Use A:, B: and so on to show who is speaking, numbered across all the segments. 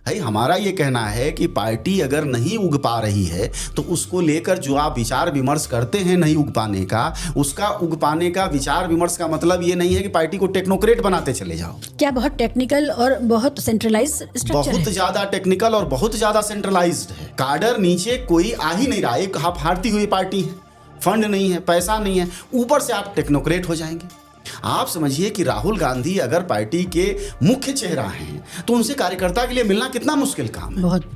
A: भाई हमारा ये कहना है कि पार्टी अगर नहीं उग पा रही है तो उसको लेकर जो आप विचार विमर्श करते हैं नहीं उग पाने का, उसका उग पाने का विचार विमर्श का मतलब ये नहीं है कि पार्टी को टेक्नोक्रेट बनाते चले जाओ।
B: क्या बहुत टेक्निकल और बहुत सेंट्रलाइज स्ट्रक्चर है?
A: बहुत ज्यादा टेक्निकल और बहुत ज्यादा सेंट्रलाइज्ड है। काडर नीचे कोई आ ही नहीं रहा, एक हारती हुई पार्टी है, फंड नहीं है, पैसा नहीं है, ऊपर से आप टेक्नोक्रेट हो जाएंगे। आप समझिए कि राहुल गांधी अगर पार्टी के मुख्य चेहरा हैं तो उनसे कार्यकर्ता के लिए मिलना कितना मुश्किल काम है।
B: बहुत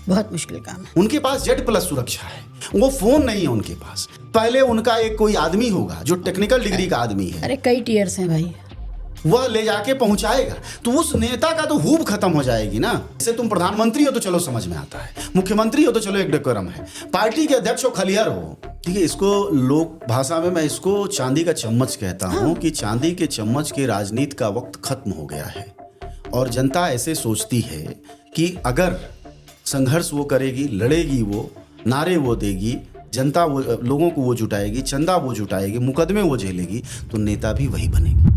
B: बहुत मुश्किल काम है।
A: उनके पास Z+ सुरक्षा है, वो फोन नहीं है उनके पास। पहले उनका एक कोई आदमी होगा जो टेक्निकल डिग्री का आदमी है,
B: अरे कई टीयर्स हैं भाई,
A: वह ले जाके पहुंचाएगा, तो उस नेता का तो हूब खत्म हो जाएगी ना। जैसे तुम प्रधानमंत्री हो तो चलो समझ में आता है, मुख्यमंत्री हो तो चलो एक डेकोरम है, पार्टी के अध्यक्ष हो, खलियर हो, ठीक है। इसको लोक भाषा में मैं इसको चांदी का चम्मच कहता हूं कि चांदी के चम्मच के राजनीति का वक्त खत्म हो गया है और जनता ऐसे सोचती है कि अगर संघर्ष वो करेगी, लड़ेगी, वो नारे वो देगी, जनता वो लोगों को वो जुटाएगी, चंदा वो जुटाएगी, मुकदमे वो झेलेगी, तो नेता भी वही बनेगी।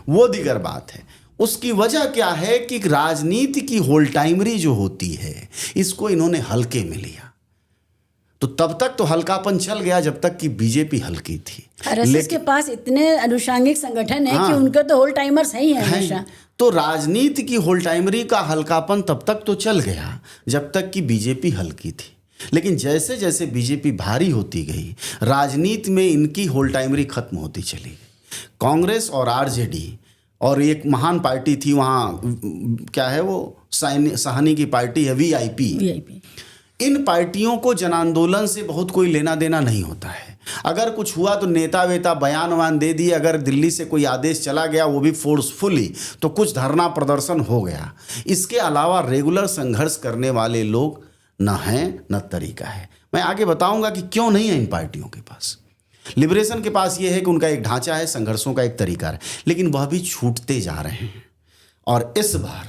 A: वो दीगर बात है। उसकी वजह क्या है कि राजनीति की होल टाइमरी जो होती है इसको इन्होंने हल्के में लिया। तो तब तक तो हल्कापन चल गया जब तक कि बीजेपी हल्की थी।
B: आरएसएस के पास इतने अनुषंगिक संगठन है कि उनका तो होल टाइमर्स है ही है हमेशा।
A: तो राजनीति की होल टाइमरी का हल्कापन तब तक तो चल गया जब तक कि बीजेपी हल्की थी, लेकिन जैसे जैसे बीजेपी भारी होती गई राजनीति में इनकी होल टाइमरी खत्म होती चली गई। कांग्रेस और आरजेडी और एक महान पार्टी थी वहाँ, क्या है वो, साहनी की पार्टी है, वीआईपी। इन पार्टियों को जन आंदोलन से बहुत कोई लेना देना नहीं होता है। अगर कुछ हुआ तो नेता वेता बयान वान दे दिए, अगर दिल्ली से कोई आदेश चला गया वो भी फोर्सफुली, तो कुछ धरना प्रदर्शन हो गया। इसके अलावा रेगुलर संघर्ष करने वाले लोग न हैं न तरीका है। मैं आगे बताऊंगा कि क्यों नहीं है इन पार्टियों के पास। लिबरेशन के पास ये है कि उनका एक ढांचा है, संघर्षों का एक तरीका है, लेकिन वह भी छूटते जा रहे हैं। और इस बार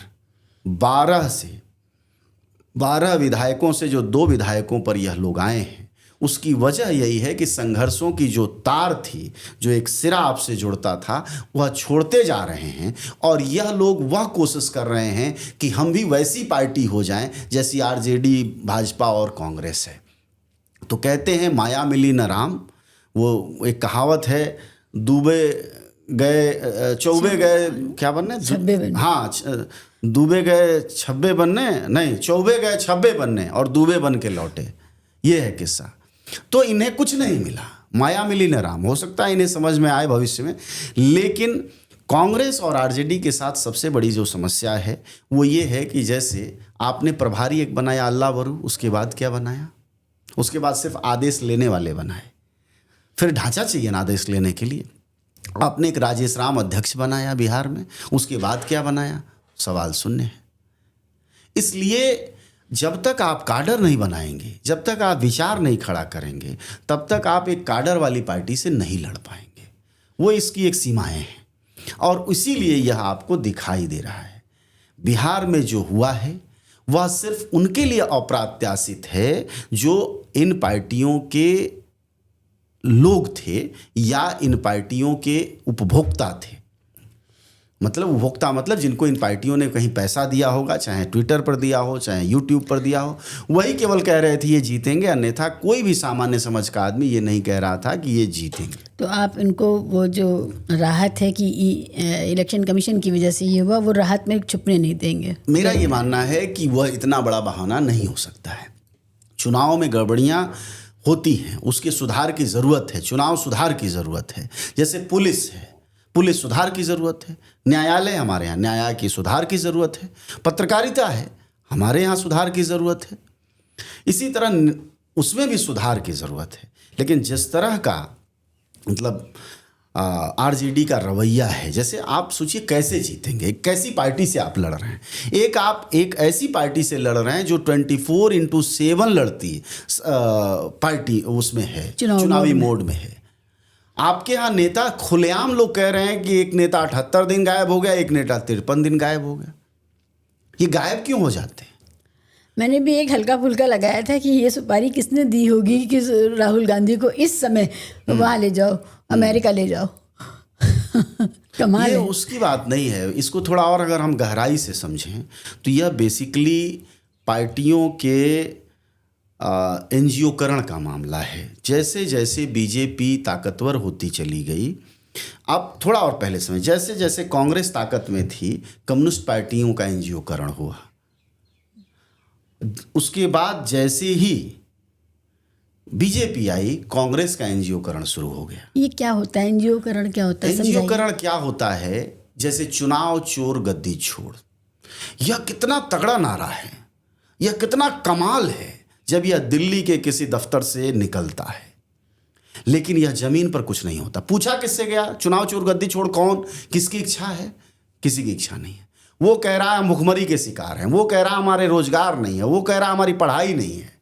A: 12 विधायकों से जो 2 विधायकों पर यह लोग आए हैं, उसकी वजह यही है कि संघर्षों की जो तार थी, जो एक सिरा आपसे जुड़ता था, वह छोड़ते जा रहे हैं। और यह लोग वह कोशिश कर रहे हैं कि हम भी वैसी पार्टी हो जाएं जैसी आरजेडी, भाजपा और कांग्रेस है। तो कहते हैं माया मिली न राम, वो एक कहावत है, डूबे गए चौबे गए, क्या बनने, हाँ, डूबे गए छब्बे बनने, नहीं, चौबे गए छब्बे बनने और डूबे बन के लौटे, ये है किस्सा। तो इन्हें कुछ नहीं मिला, माया मिली न राम। हो सकता है इन्हें समझ में आए भविष्य में, लेकिन कांग्रेस और आरजेडी के साथ सबसे बड़ी जो समस्या है वो ये है कि जैसे आपने प्रभारी एक बनाया अल्लाह वरू, उसके बाद क्या बनाया, उसके बाद सिर्फ आदेश लेने वाले बनाए, फिर ढांचा चाहिए ना आदेश लेने के लिए। आपने एक राजेश राम अध्यक्ष बनाया बिहार में, उसके बाद क्या बनाया, सवाल शून्य है। इसलिए जब तक आप काडर नहीं बनाएंगे, जब तक आप विचार नहीं खड़ा करेंगे, तब तक आप एक काडर वाली पार्टी से नहीं लड़ पाएंगे। वो इसकी एक सीमाएं हैं और इसीलिए यह आपको दिखाई दे रहा है। बिहार में जो हुआ है वह सिर्फ उनके लिए अप्रत्याशित है जो इन पार्टियों के लोग थे या इन पार्टियों के उपभोक्ता थे। मतलब उपभोक्ता मतलब जिनको इन पार्टियों ने कहीं पैसा दिया होगा, चाहे ट्विटर पर दिया हो, चाहे यूट्यूब पर दिया हो, वही केवल कह रहे थे ये जीतेंगे, अन्यथा कोई भी सामान्य समझ का आदमी ये नहीं कह रहा था कि ये जीतेंगे।
B: तो आप इनको वो जो राहत है कि इलेक्शन कमीशन की वजह से ये हुआ, वो राहत में छुपने नहीं देंगे।
A: मेरा ये मानना है कि वह इतना बड़ा बहाना नहीं हो सकता है। चुनाव में गड़बड़ियाँ होती हैं, उसके सुधार की ज़रूरत है, चुनाव सुधार की ज़रूरत है। जैसे पुलिस है, पुलिस सुधार की ज़रूरत है। न्यायालय, हमारे यहाँ न्याय की सुधार की ज़रूरत है। पत्रकारिता है, हमारे यहाँ सुधार की ज़रूरत है। इसी तरह उसमें भी सुधार की ज़रूरत है। लेकिन जिस तरह का मतलब आरजेडी का रवैया है, जैसे आप सोचिए कैसे जीतेंगे, एक कैसी पार्टी से आप लड़ रहे हैं। आप एक ऐसी पार्टी से लड़ रहे हैं जो 24/7 लड़ती पार्टी उसमें है, चुनावी मोड में है। आपके यहाँ नेता खुलेआम लोग कह रहे हैं कि एक नेता 78 दिन गायब हो गया, एक नेता 53 दिन गायब हो गया। ये गायब क्यों हो जाते हैं?
B: मैंने भी एक हल्का फुल्का लगाया था कि ये सुपारी किसने दी होगी कि राहुल गांधी को इस समय वहाँ ले जाओ, अमेरिका ले जाओ। कमाल
A: ये
B: है।
A: उसकी बात नहीं है। इसको थोड़ा और अगर हम गहराई से समझें तो यह बेसिकली पार्टियों के एनजीओकरण का मामला है। जैसे जैसे बीजेपी ताकतवर होती चली गई, अब थोड़ा और पहले समय जैसे जैसे कांग्रेस ताकत में थी, कम्युनिस्ट पार्टियों का एनजीओकरण हुआ। उसके बाद जैसे ही बीजेपी आई, कांग्रेस का एनजीओकरण शुरू हो गया।
B: ये क्या होता है एनजीओकरण, क्या होता है समझाइए।
A: एनजीओकरण क्या होता है? जैसे चुनाव चोर गद्दी छोड़, यह कितना तगड़ा नारा है, यह कितना कमाल है जब यह दिल्ली के किसी दफ्तर से निकलता है, लेकिन यह जमीन पर कुछ नहीं होता। पूछा किससे गया? चुनाव चोर गद्दी छोड़ कौन? किसकी इच्छा है? किसी की इच्छा नहीं है। वो कह रहा है भुखमरी के शिकार हैं, वो कह रहा है हमारे रोजगार नहीं है, वो कह रहा है हमारी पढ़ाई नहीं है।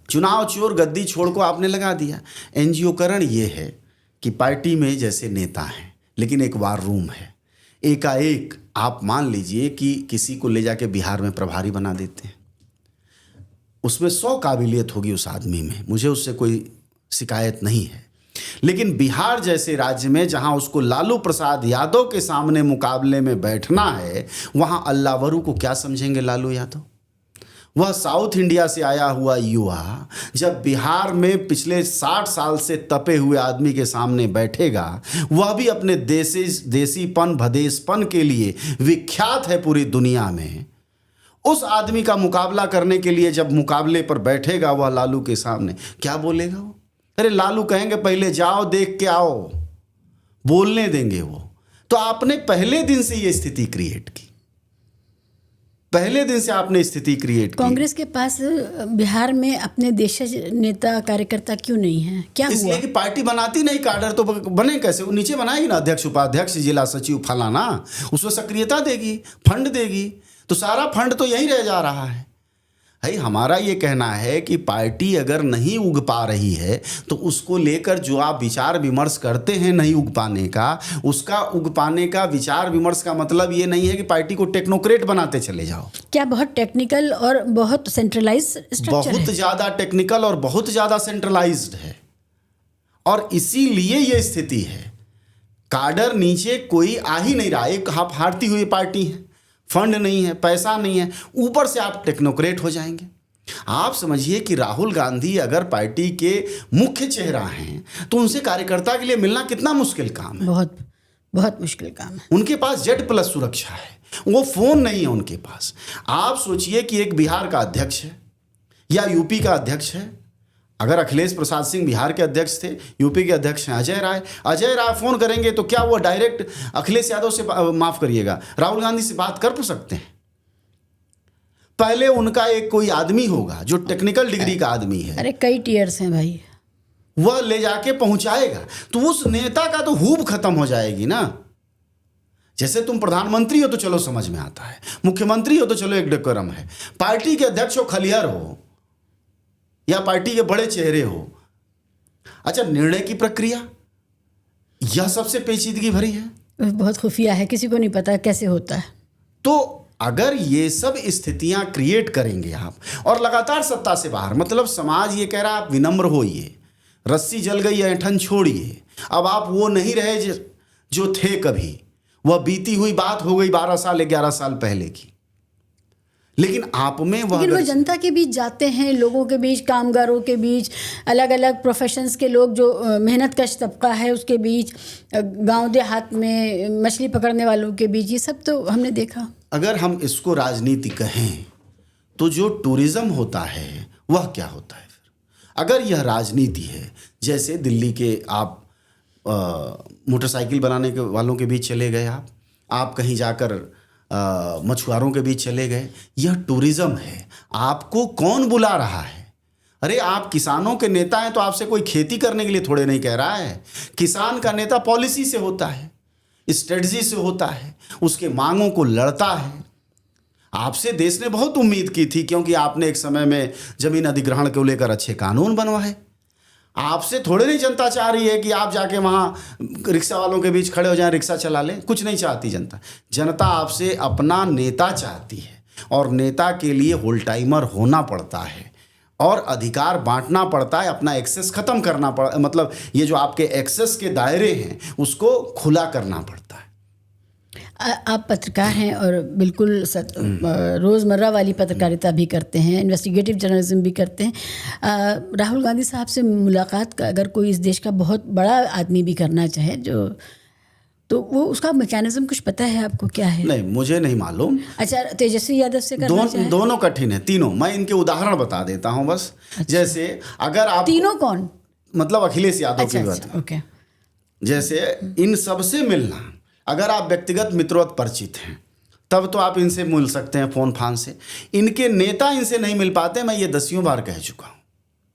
A: चुनाव चोर गद्दी छोड़ को आपने लगा दिया। एनजीओकरण ये है कि पार्टी में जैसे नेता हैं, लेकिन एक वार रूम है। एकाएक आप मान लीजिए कि किसी को ले जाके बिहार में प्रभारी बना देते हैं, उसमें 100 काबिलियत होगी उस आदमी में, मुझे उससे कोई शिकायत नहीं है। लेकिन बिहार जैसे राज्य में जहां उसको लालू प्रसाद यादव के सामने मुकाबले में बैठना है, वहां अल्लावरू को क्या समझेंगे लालू यादव? वह साउथ इंडिया से आया हुआ युवा जब बिहार में पिछले 60 साल से तपे हुए आदमी के सामने बैठेगा, वह भी अपने देसीपन भदेसपन के लिए विख्यात है पूरी दुनिया में। उस आदमी का मुकाबला करने के लिए जब मुकाबले पर बैठेगा वह लालू के सामने, क्या बोलेगा वो? अरे लालू कहेंगे पहले जाओ देख के आओ, बोलने देंगे वो। तो आपने पहले दिन से ये स्थिति क्रिएट की, पहले दिन से आपने स्थिति क्रिएट की।
B: कांग्रेस के पास बिहार में अपने देशज नेता कार्यकर्ता क्यों नहीं है? क्या हुआ?
A: इसलिए कि पार्टी बनाती नहीं, काडर तो बने कैसे? वो नीचे बनाएगी ना, अध्यक्ष उपाध्यक्ष जिला सचिव फलाना, उसमें सक्रियता देगी, फंड देगी, तो सारा फंड तो यहीं रह जा रहा है। भाई हमारा ये कहना है कि पार्टी अगर नहीं उग पा रही है तो उसको लेकर जो आप विचार विमर्श करते हैं नहीं उग पाने का, उसका उग पाने का विचार विमर्श का मतलब ये नहीं है कि पार्टी को टेक्नोक्रेट बनाते चले जाओ।
B: क्या बहुत टेक्निकल और बहुत सेंट्रलाइज स्ट्रक्चर है?
A: बहुत ज़्यादा टेक्निकल और बहुत ज़्यादा सेंट्रलाइज्ड है, और इसीलिए ये स्थिति है। काडर नीचे कोई आ ही नहीं रहा, एक हारती हुई पार्टी है, फंड नहीं है, पैसा नहीं है, ऊपर से आप टेक्नोक्रेट हो जाएंगे। आप समझिए कि राहुल गांधी अगर पार्टी के मुख्य चेहरा हैं तो उनसे कार्यकर्ता के लिए मिलना कितना मुश्किल काम है।
B: बहुत बहुत मुश्किल काम है।
A: उनके पास Z+ सुरक्षा है, वो फोन नहीं है उनके पास। आप सोचिए कि एक बिहार का अध्यक्ष है या यूपी का अध्यक्ष है, अगर अखिलेश प्रसाद सिंह बिहार के अध्यक्ष थे, यूपी के अध्यक्ष हैं अजय राय फोन करेंगे तो क्या वो डायरेक्ट अखिलेश यादव से, माफ करिएगा, राहुल गांधी से बात कर सकते हैं? पहले उनका एक कोई आदमी होगा जो टेक्निकल डिग्री का आदमी है,
B: अरे कई टीयर्स हैं भाई,
A: वह ले जाके पहुंचाएगा, तो उस नेता का तो हूब खत्म हो जाएगी ना। जैसे तुम प्रधानमंत्री हो तो चलो समझ में आता है, मुख्यमंत्री हो तो चलो एक डेकोरम है, पार्टी के अध्यक्ष हो, खलिहर हो या पार्टी के बड़े चेहरे हो, अच्छा निर्णय की प्रक्रिया यह सबसे पेचीदगी भरी है,
B: बहुत खुफिया है, किसी को नहीं पता कैसे होता है।
A: तो अगर ये सब स्थितियां क्रिएट करेंगे आप और लगातार सत्ता से बाहर, मतलब समाज ये कह रहा है आप विनम्र होइए, रस्सी जल गई ऐंठन छोड़िए, अब आप वो नहीं रहे जो थे कभी, वह बीती हुई बात हो गई 12 साल 11 साल पहले की। लेकिन आप में वह,
B: लेकिन वो जनता के बीच जाते हैं, लोगों के बीच, कामगारों के बीच, अलग अलग प्रोफेशंस के लोग जो मेहनत कश तबका है उसके बीच, गांव देहात में मछली पकड़ने वालों के बीच, ये सब तो हमने देखा।
A: अगर हम इसको राजनीति कहें तो जो टूरिज्म होता है वह क्या होता है फिर? अगर यह राजनीति है, जैसे दिल्ली के आप मोटरसाइकिल बनाने के वालों के बीच चले गए, आप कहीं जाकर मछुआरों के बीच चले गए, यह टूरिज्म है। आपको कौन बुला रहा है? अरे आप किसानों के नेता हैं तो आपसे कोई खेती करने के लिए थोड़े नहीं कह रहा है। किसान का नेता पॉलिसी से होता है, स्ट्रेटजी से होता है, उसके मांगों को लड़ता है। आपसे देश ने बहुत उम्मीद की थी, क्योंकि आपने एक समय में जमीन अधिग्रहण को लेकर अच्छे कानून बनवाए। आपसे थोड़े नहीं जनता चाह रही है कि आप जाके वहाँ रिक्शा वालों के बीच खड़े हो जाएं, रिक्शा चला लें, कुछ नहीं चाहती जनता। जनता आपसे अपना नेता चाहती है, और नेता के लिए होल टाइमर होना पड़ता है। और अधिकार बांटना पड़ता है, अपना एक्सेस खत्म करना पड़ मतलब ये जो आपके एक्सेस के दायरे हैं उसको खुला करना पड़ता है।
B: आप पत्रकार हैं और बिल्कुल रोज़मर्रा वाली पत्रकारिता भी करते हैं, इन्वेस्टिगेटिव जर्नलिज्म भी करते हैं। राहुल गांधी साहब से मुलाकात का अगर कोई इस देश का बहुत बड़ा आदमी भी करना चाहे तो वो उसका मैकेनिज्म कुछ पता है आपको, क्या है?
A: नहीं, मुझे नहीं मालूम।
B: अच्छा, तेजस्वी यादव से करना चाहे?
A: दोनों कठिन है, तीनों। मैं इनके उदाहरण बता देता हूँ बस। अच्छा। जैसे अगर आप
B: तीनों कौन?
A: मतलब अखिलेश यादव की बात।
B: ओके।
A: जैसे इन सबसे मिलना, अगर आप व्यक्तिगत मित्रवत परिचित हैं तब तो आप इनसे मिल सकते हैं फोन फान से। इनके नेता इनसे नहीं मिल पाते, मैं ये 10 बार कह चुका हूँ।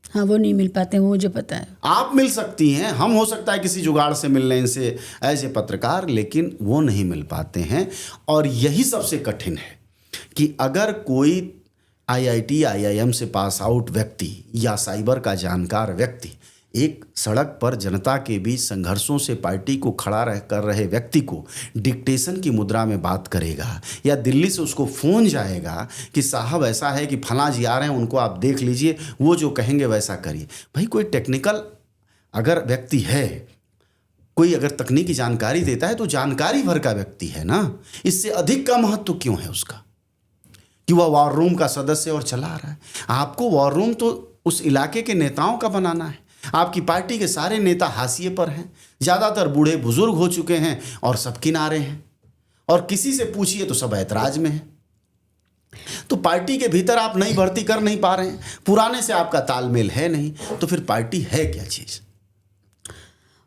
B: हाँ, वो नहीं मिल पाते हैं, वो मुझे पता है।
A: आप मिल सकती हैं, हम हो सकता है किसी जुगाड़ से मिल लें इनसे ऐसे पत्रकार, लेकिन वो नहीं मिल पाते हैं। और यही सबसे कठिन है कि अगर कोई IIT IIM से पास आउट व्यक्ति या साइबर का जानकार व्यक्ति एक सड़क पर जनता के बीच संघर्षों से पार्टी को खड़ा कर रहे व्यक्ति को डिक्टेशन की मुद्रा में बात करेगा, या दिल्ली से उसको फ़ोन जाएगा कि साहब ऐसा है कि फलां जी आ रहे हैं, उनको आप देख लीजिए, वो जो कहेंगे वैसा करिए। भाई कोई टेक्निकल अगर व्यक्ति है, कोई अगर तकनीकी जानकारी देता है तो जानकारी भर का व्यक्ति है ना। इससे अधिक का महत्व क्यों है उसका कि वह वॉर रूम का सदस्य और चला रहा है? आपको वॉर रूम तो उस इलाके के नेताओं का बनाना है। आपकी पार्टी के सारे नेता हाशिए पर हैं, ज़्यादातर बूढ़े बुजुर्ग हो चुके हैं और सब किनारे हैं, और किसी से पूछिए तो सब ऐतराज में है। तो पार्टी के भीतर आप नई भर्ती कर नहीं पा रहे हैं, पुराने से आपका तालमेल है नहीं, तो फिर पार्टी है क्या चीज़?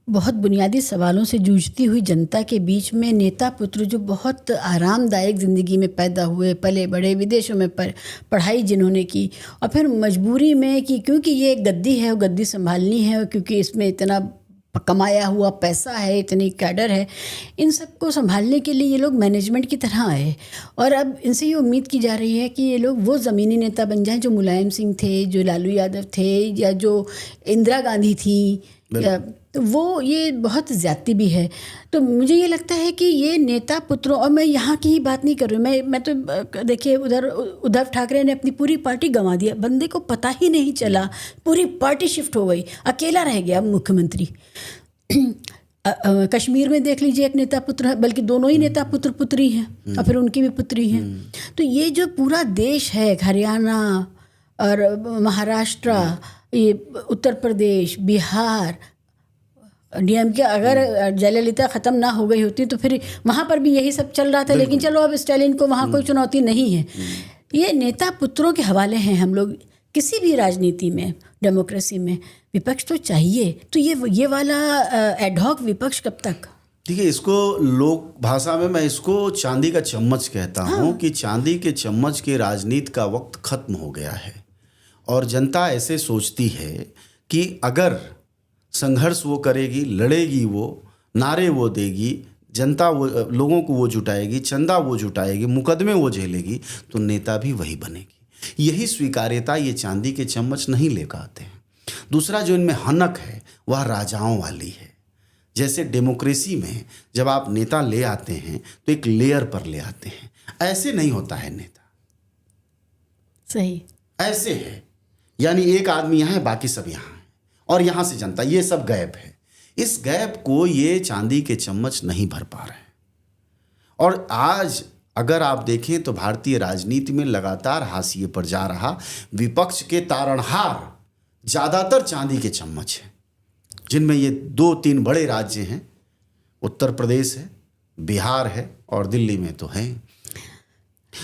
B: बहुत बुनियादी सवालों से जूझती हुई जनता के बीच में नेता पुत्र जो बहुत आरामदायक ज़िंदगी में पैदा हुए, पले बड़े, विदेशों में पढ़ाई जिन्होंने की, और फिर मजबूरी में कि क्योंकि ये एक गद्दी है, वो गद्दी संभालनी है, और क्योंकि इसमें इतना कमाया हुआ पैसा है, इतनी कैडर है, इन सबको संभालने के लिए ये लोग मैनेजमेंट की तरह आए। और अब इनसे ये उम्मीद की जा रही है कि ये लोग वो ज़मीनी नेता बन जाएं जो मुलायम सिंह थे, जो लालू यादव थे, या जो इंदिरा गांधी थी, तो वो ये बहुत ज़्यादती भी है। तो मुझे ये लगता है कि ये नेता पुत्रों, और मैं यहाँ की ही बात नहीं कर रही हूँ, मैं तो देखिए उधर उद्धव ठाकरे ने अपनी पूरी पार्टी गंवा दिया, बंदे को पता ही नहीं चला, पूरी पार्टी शिफ्ट हो गई, अकेला रह गया मुख्यमंत्री। कश्मीर में देख लीजिए, एक नेता पुत्र है, बल्कि दोनों ही नेता पुत्र पुत्री हैं, और फिर उनकी भी पुत्री हैं। तो ये जो पूरा देश है, हरियाणा और महाराष्ट्र, ये उत्तर प्रदेश, बिहार, DMK, अगर जयललिता ख़त्म ना हो गई होती तो फिर वहाँ पर भी यही सब चल रहा था, लेकिन चलो अब स्टालिन को वहाँ कोई चुनौती नहीं है। ये नेता पुत्रों के हवाले हैं हम लोग। किसी भी राजनीति में, डेमोक्रेसी में विपक्ष तो चाहिए। तो ये वाला एडहॉक विपक्ष कब तक?
A: देखिए, इसको लोक भाषा में मैं इसको चांदी का चम्मच कहता हूँ कि चांदी के चम्मच के राजनीति का वक्त खत्म हो गया है, और जनता ऐसे सोचती है कि अगर संघर्ष वो करेगी, लड़ेगी, वो नारे वो देगी, जनता वो लोगों को वो जुटाएगी, चंदा वो जुटाएगी, मुकदमे वो झेलेगी, तो नेता भी वही बनेगी। यही स्वीकार्यता ये चांदी के चम्मच नहीं लेकर आते हैं। दूसरा जो इनमें हनक है वह राजाओं वाली है। जैसे डेमोक्रेसी में जब आप नेता ले आते हैं तो एक लेयर पर ले आते हैं, ऐसे नहीं होता है नेता।
B: सही
A: ऐसे है, यानी एक आदमी यहाँ है, बाकी सब यहाँ है, और यहाँ से जनता, ये सब गैप है। इस गैप को ये चांदी के चम्मच नहीं भर पा रहे हैं। और आज अगर आप देखें तो भारतीय राजनीति में लगातार हाशिए पर जा रहा विपक्ष के तारणहार ज़्यादातर चांदी के चम्मच हैं, जिनमें ये 2-3 बड़े राज्य हैं, उत्तर प्रदेश है, बिहार है, और दिल्ली में तो है।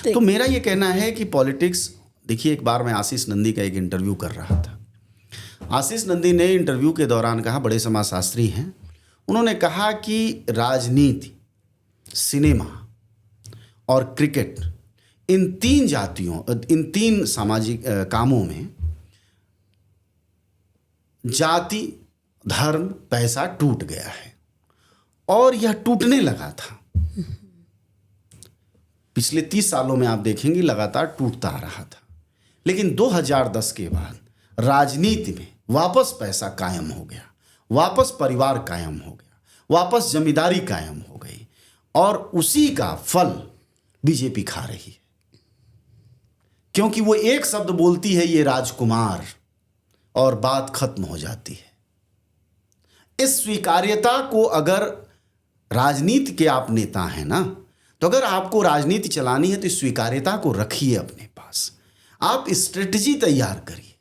A: तो मेरा ये कहना है कि पॉलिटिक्स, देखिए एक बार मैं आशीष नंदी का एक इंटरव्यू कर रहा था। आशीष नंदी ने इंटरव्यू के दौरान कहा, बड़े समाजशास्त्री हैं, उन्होंने कहा कि राजनीति, सिनेमा और क्रिकेट, इन 3 जातियों, इन 3 सामाजिक कामों में जाति, धर्म, पैसा टूट गया है, और यह टूटने लगा था। पिछले 30 सालों में आप देखेंगे लगातार टूटता आ रहा था, लेकिन 2010 के बाद राजनीति में वापस पैसा कायम हो गया, वापस परिवार कायम हो गया, वापस जमींदारी कायम हो गई, और उसी का फल बीजेपी खा रही है। क्योंकि वो एक शब्द बोलती है, ये राजकुमार, और बात खत्म हो जाती है। इस स्वीकार्यता को, अगर राजनीति के आप नेता हैं ना, तो अगर आपको राजनीति चलानी है तो इस स्वीकार्यता को रखिए अपने पास। आप स्ट्रेटजी तैयार करिए